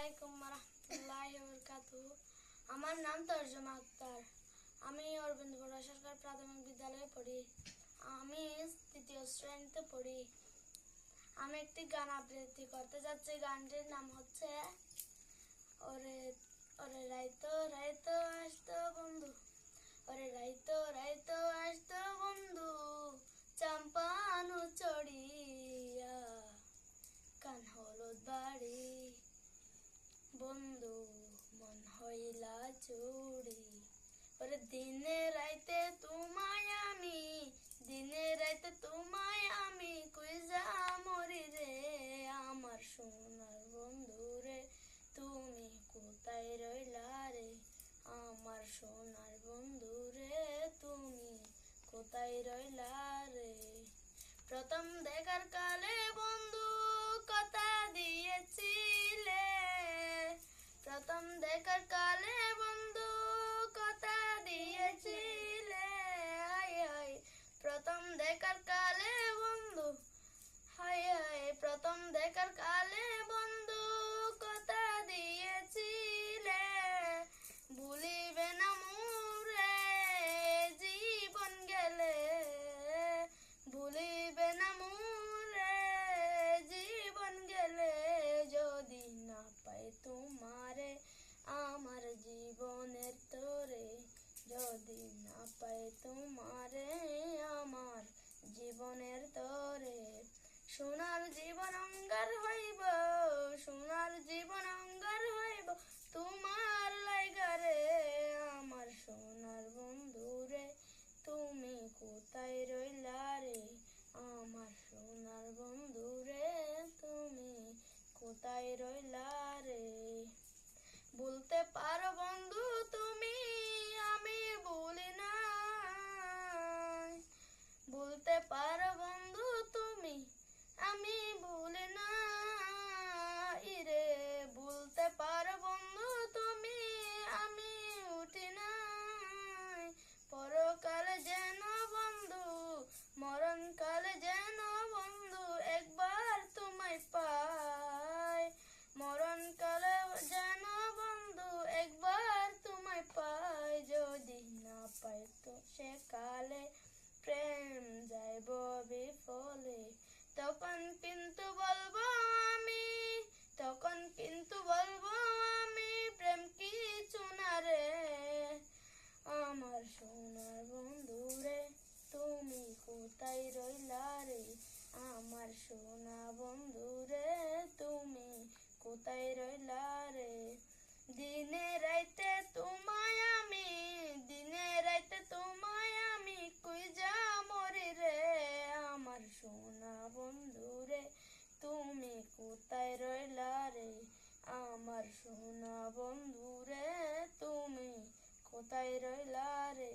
আলাইকুম রাহমাতুল্লাহি ওয়া বারাকাতুহু। আমার নাম তর্জমা আক্তার। আমি অরবিন্দ সরকার প্রাথমিক বিদ্যালয়ে পড়ি। আমি তৃতীয় শ্রেণীতে পড়ি। আমি একটি গান আবৃত্তি করতে যাচ্ছি। গানটির নাম হচ্ছে ওরে ওরে রাইতো রাইতো আসতো বন্ধু, ওরে রাইতো রাইতো আসতো বন্ধু, চাম্পানু চড়িয়া কান হলুদ বাড়ি, বন্ধু মন হইলা চুড়ি। ওরে দিনে রাইতে তোমায় আমি, দিনে রাইতে তোমায় আমি কইজা মরি রে, আমার সোনার বন্ধু রে তুমি কোথায় রইলা রে, আমার সোনার বন্ধু রে তুমি কোথায় রইলা রে। প্রথম দেখার কালে বন্ধু কথা দিয়েছিলে, প্রথম দেখার কালে বন্ধু কথা দিয়েছিলে, হায় হায় প্রথম দেখার কালে বন্ধু, হায় হায় প্রথম দেখার কালে বন্ধু কথা দিয়েছিলে, ভুলিবে না মোরে জীবন গেলে, ভুলিবে না মোরে জীবন গেলে, যদি না পাই তোমারে আমার জীবনের তরে, যদি না পাই তোমারে আমার জীবনের তরে। সোনার জীবন অঙ্গার হইব, সোনার জীবন অঙ্গার হইব তোমার লাইগারে, আমার সোনার বন্ধু রে তুমি কোথায় রইলা রে, আমার সোনার বন্ধু রে তুমি কোথায় রইলা রে। বলতে পারো বন্ধু তুমি আমি ভুলি নাই, বলতে পারো বন্ধু তুমি আমি ভুলি নাই রে, বলতে পারো বন্ধু তুমি আমি উঠি নাই, পরকালে যেন বন্ধু মরণকালে যেন বন্ধু একবার তোমায় পাই, মরণকালে যেন বন্ধু একবার তোমায় পাই, যদি না পাই তো সে কালে প্রেম যাইব বিফলে, তখন কিন্তু বলবো আমি, তখন কিন্তু বলবো আমি প্রেম কিছু না রে, আমার সোনার বন্ধু রে তুমি কোথায় রইলা রে, আমার সোনা বন্ধু রে তুমি কোথায় রইলা রে। দিনে রাইতে তোমায় আমি, দিনে রাইতে তোমায় আমি কইজা মরি রে, আমার সোনা বন্ধু রে তুমি কোথায় রইলা রে, আমার সোনা বন্ধু রে তুমি কোথায় রইলা রে।